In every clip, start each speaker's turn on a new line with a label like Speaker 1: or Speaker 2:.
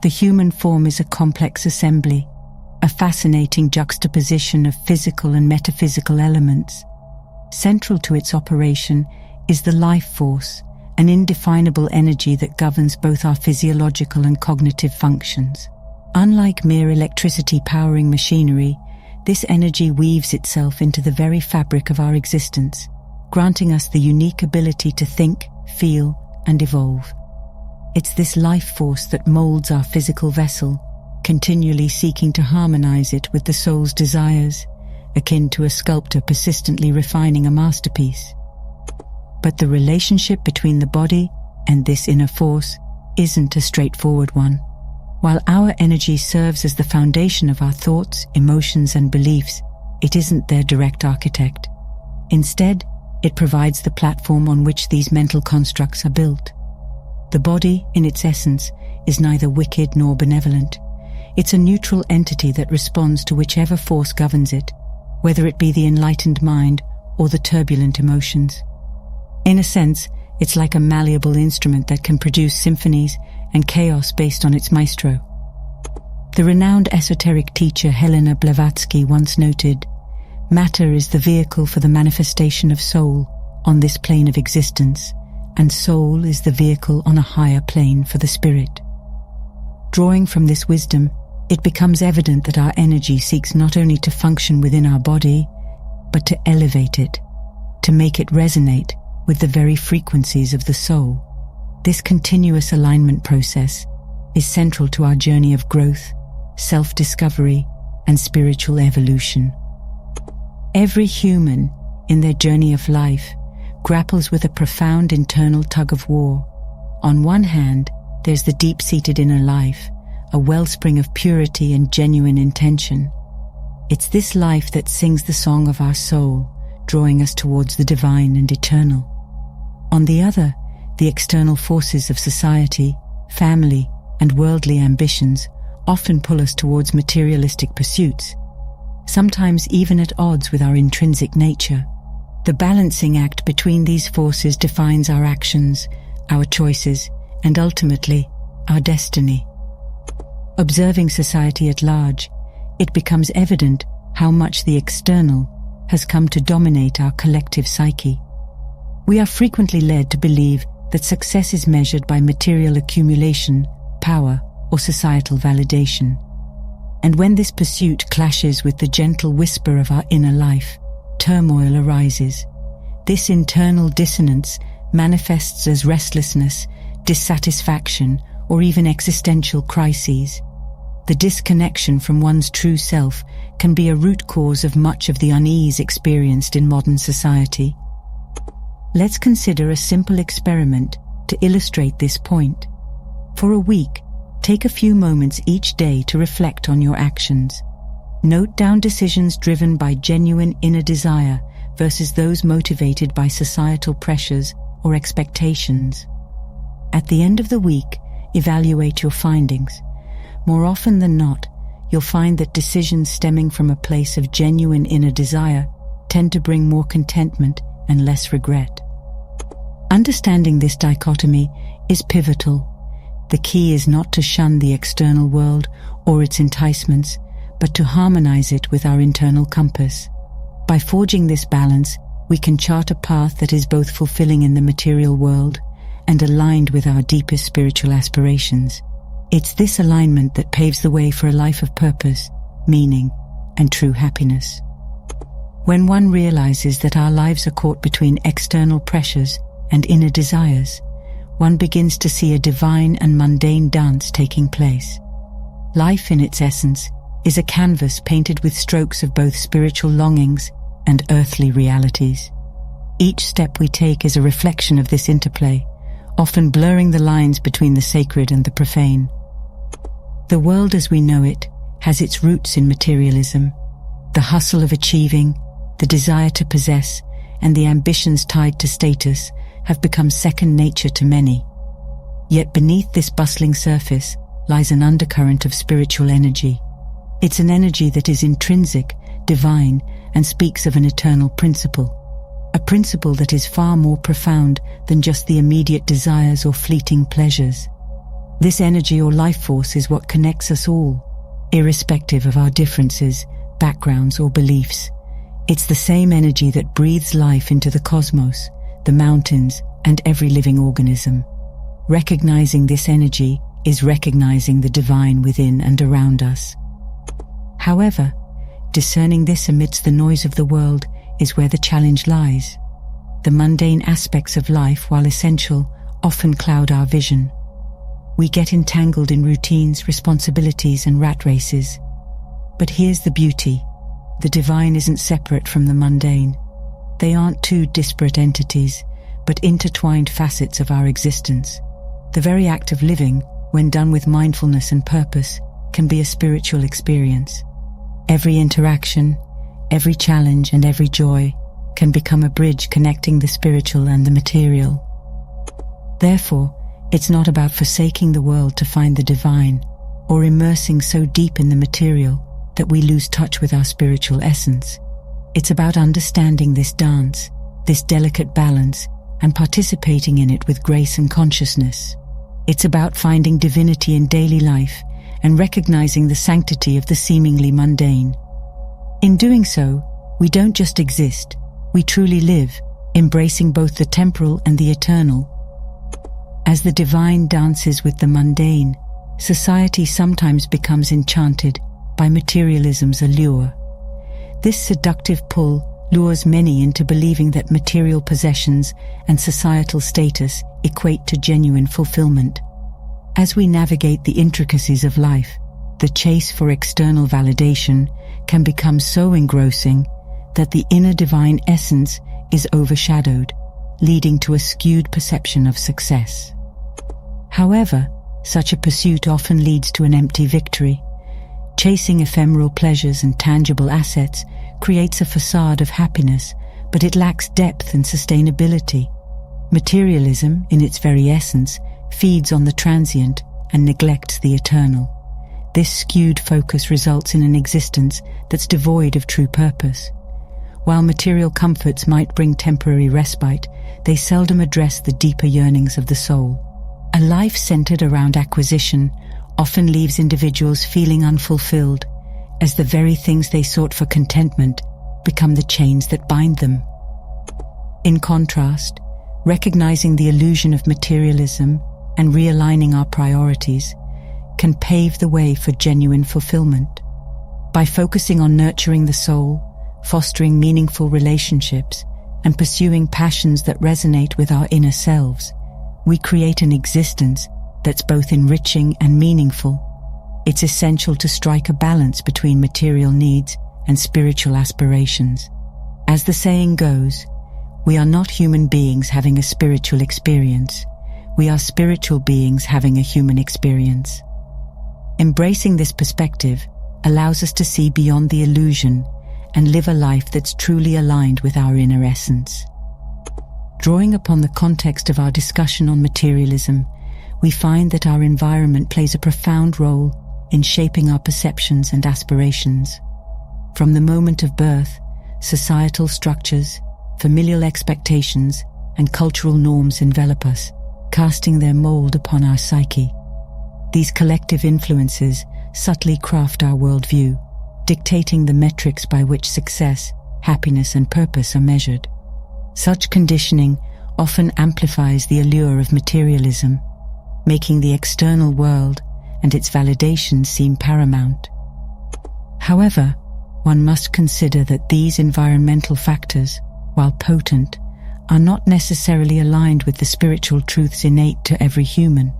Speaker 1: The human form is a complex assembly, a fascinating juxtaposition of physical and metaphysical elements. Central to its operation is the life force, an indefinable energy that governs both our physiological and cognitive functions. Unlike mere electricity powering machinery, this energy weaves itself into the very fabric of our existence, granting us the unique ability to think, feel, and evolve. It's this life force that molds our physical vessel, continually seeking to harmonize it with the soul's desires, akin to a sculptor persistently refining a masterpiece. But the relationship between the body and this inner force isn't a straightforward one. While our energy serves as the foundation of our thoughts, emotions, and beliefs, it isn't their direct architect. Instead, it provides the platform on which these mental constructs are built. The body, in its essence, is neither wicked nor benevolent. It's a neutral entity that responds to whichever force governs it, whether it be the enlightened mind or the turbulent emotions. In a sense, it's like a malleable instrument that can produce symphonies and chaos based on its maestro. The renowned esoteric teacher Helena Blavatsky once noted, "Matter is the vehicle for the manifestation of soul on this plane of existence, and soul is the vehicle on a higher plane for the spirit." Drawing from this wisdom, it becomes evident that our energy seeks not only to function within our body, but to elevate it, to make it resonate with the very frequencies of the soul. This continuous alignment process is central to our journey of growth, self-discovery, and spiritual evolution. Every human, in their journey of life, grapples with a profound internal tug-of-war. On one hand, there's the deep-seated inner life, a wellspring of purity and genuine intention. It's this life that sings the song of our soul, drawing us towards the divine and eternal. On the other, the external forces of society, family, and worldly ambitions often pull us towards materialistic pursuits, sometimes even at odds with our intrinsic nature. The balancing act between these forces defines our actions, our choices, and ultimately, our destiny. Observing society at large, it becomes evident how much the external has come to dominate our collective psyche. We are frequently led to believe that success is measured by material accumulation, power, or societal validation. And when this pursuit clashes with the gentle whisper of our inner life, turmoil arises. This internal dissonance manifests as restlessness, dissatisfaction, or even existential crises. The disconnection from one's true self can be a root cause of much of the unease experienced in modern society. Let's consider a simple experiment to illustrate this point. For a week, take a few moments each day to reflect on your actions. Note down decisions driven by genuine inner desire versus those motivated by societal pressures or expectations. At the end of the week, evaluate your findings. More often than not, you'll find that decisions stemming from a place of genuine inner desire tend to bring more contentment and less regret. Understanding this dichotomy is pivotal. The key is not to shun the external world or its enticements, but to harmonize it with our internal compass. By forging this balance, we can chart a path that is both fulfilling in the material world and aligned with our deepest spiritual aspirations. It's this alignment that paves the way for a life of purpose, meaning, and true happiness. When one realizes that our lives are caught between external pressures and inner desires, one begins to see a divine and mundane dance taking place. Life, in its essence, is a canvas painted with strokes of both spiritual longings and earthly realities. Each step we take is a reflection of this interplay, often blurring the lines between the sacred and the profane. The world as we know it has its roots in materialism. The hustle of achieving, the desire to possess, and the ambitions tied to status have become second nature to many. Yet beneath this bustling surface lies an undercurrent of spiritual energy. It's an energy that is intrinsic, divine, and speaks of an eternal principle. A principle that is far more profound than just the immediate desires or fleeting pleasures. This energy or life force is what connects us all, irrespective of our differences, backgrounds, or beliefs. It's the same energy that breathes life into the cosmos, the mountains, and every living organism. Recognizing this energy is recognizing the divine within and around us. However, discerning this amidst the noise of the world is where the challenge lies. The mundane aspects of life, while essential, often cloud our vision. We get entangled in routines, responsibilities, and rat races. But here's the beauty. The divine isn't separate from the mundane. They aren't two disparate entities, but intertwined facets of our existence. The very act of living, when done with mindfulness and purpose, can be a spiritual experience. Every interaction, every challenge, and every joy can become a bridge connecting the spiritual and the material. Therefore, it's not about forsaking the world to find the divine, or immersing so deep in the material that we lose touch with our spiritual essence. It's about understanding this dance, this delicate balance, and participating in it with grace and consciousness. It's about finding divinity in daily life and recognizing the sanctity of the seemingly mundane. In doing so, we don't just exist, we truly live, embracing both the temporal and the eternal. As the divine dances with the mundane, society sometimes becomes enchanted by materialism's allure. This seductive pull lures many into believing that material possessions and societal status equate to genuine fulfillment. As we navigate the intricacies of life, the chase for external validation can become so engrossing that the inner divine essence is overshadowed, leading to a skewed perception of success. However, such a pursuit often leads to an empty victory. Chasing ephemeral pleasures and tangible assets creates a facade of happiness, but it lacks depth and sustainability. Materialism, in its very essence, feeds on the transient and neglects the eternal. This skewed focus results in an existence that's devoid of true purpose. While material comforts might bring temporary respite, they seldom address the deeper yearnings of the soul. A life centered around acquisition often leaves individuals feeling unfulfilled, as the very things they sought for contentment become the chains that bind them. In contrast, recognizing the illusion of materialism and realigning our priorities can pave the way for genuine fulfillment. By focusing on nurturing the soul, fostering meaningful relationships, and pursuing passions that resonate with our inner selves, we create an existence that's both enriching and meaningful. It's essential to strike a balance between material needs and spiritual aspirations. As the saying goes, we are not human beings having a spiritual experience. We are spiritual beings having a human experience. Embracing this perspective allows us to see beyond the illusion and live a life that's truly aligned with our inner essence. Drawing upon the context of our discussion on materialism, we find that our environment plays a profound role in shaping our perceptions and aspirations. From the moment of birth, societal structures, familial expectations, and cultural norms envelop us, casting their mold upon our psyche. These collective influences subtly craft our worldview, dictating the metrics by which success, happiness, and purpose are measured. Such conditioning often amplifies the allure of materialism, making the external world and its validation seem paramount. However, one must consider that these environmental factors, while potent, are not necessarily aligned with the spiritual truths innate to every human.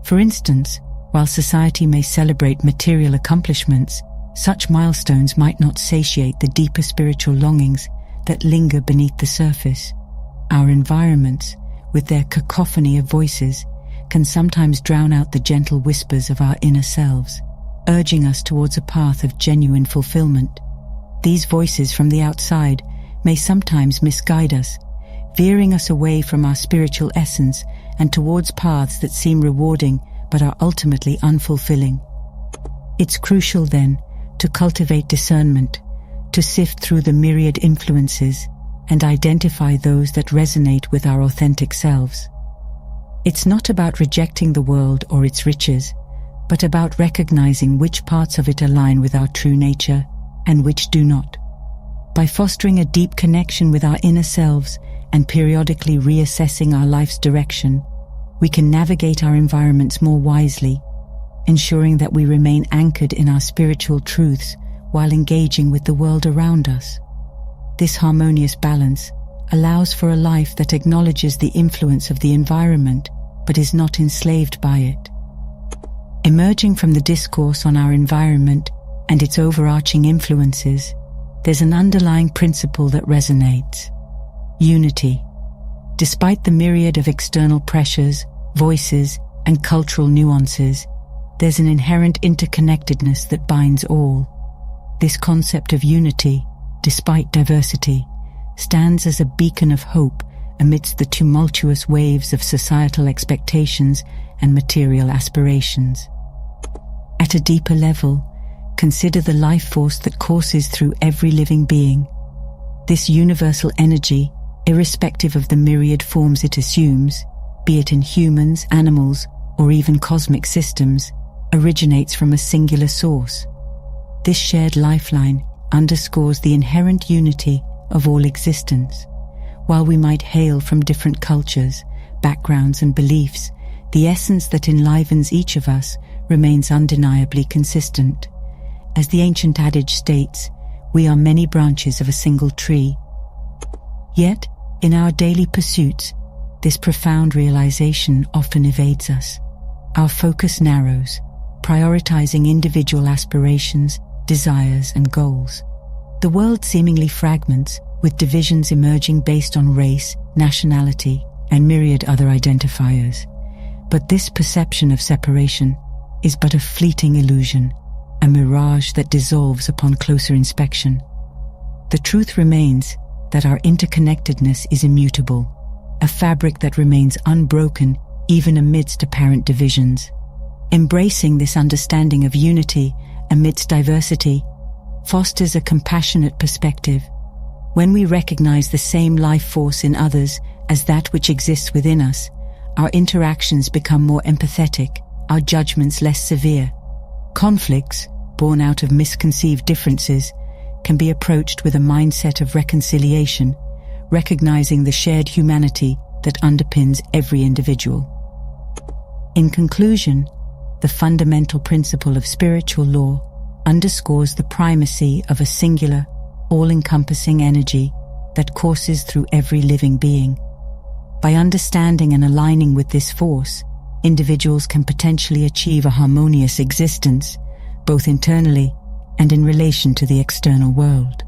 Speaker 1: For instance, while society may celebrate material accomplishments, such milestones might not satiate the deeper spiritual longings that linger beneath the surface. Our environments, with their cacophony of voices, can sometimes drown out the gentle whispers of our inner selves, urging us towards a path of genuine fulfillment. These voices from the outside may sometimes misguide us, veering us away from our spiritual essence and towards paths that seem rewarding but are ultimately unfulfilling. It's crucial, then, to cultivate discernment, to sift through the myriad influences and identify those that resonate with our authentic selves. It's not about rejecting the world or its riches, but about recognizing which parts of it align with our true nature and which do not. By fostering a deep connection with our inner selves and periodically reassessing our life's direction, we can navigate our environments more wisely, ensuring that we remain anchored in our spiritual truths while engaging with the world around us. This harmonious balance allows for a life that acknowledges the influence of the environment but is not enslaved by it. Emerging from the discourse on our environment and its overarching influences, there's an underlying principle that resonates: unity. Despite the myriad of external pressures, voices, and cultural nuances, there's an inherent interconnectedness that binds all. This concept of unity, despite diversity, stands as a beacon of hope amidst the tumultuous waves of societal expectations and material aspirations. At a deeper level, consider the life force that courses through every living being. This universal energy, irrespective of the myriad forms it assumes, be it in humans, animals, or even cosmic systems, originates from a singular source. This shared lifeline underscores the inherent unity of all existence. While we might hail from different cultures, backgrounds, and beliefs, the essence that enlivens each of us remains undeniably consistent. As the ancient adage states, we are many branches of a single tree. Yet, in our daily pursuits, this profound realization often evades us. Our focus narrows, prioritizing individual aspirations, desires, and goals. The world seemingly fragments, with divisions emerging based on race, nationality, and myriad other identifiers. But this perception of separation is but a fleeting illusion, a mirage that dissolves upon closer inspection. The truth remains that our interconnectedness is immutable, a fabric that remains unbroken even amidst apparent divisions. Embracing this understanding of unity amidst diversity fosters a compassionate perspective. When we recognize the same life force in others as that which exists within us, our interactions become more empathetic, our judgments less severe. Conflicts, born out of misconceived differences, can be approached with a mindset of reconciliation, recognizing the shared humanity that underpins every individual. In conclusion, the fundamental principle of spiritual law underscores the primacy of a singular, all-encompassing energy that courses through every living being. By understanding and aligning with this force, individuals can potentially achieve a harmonious existence, both internally and in relation to the external world.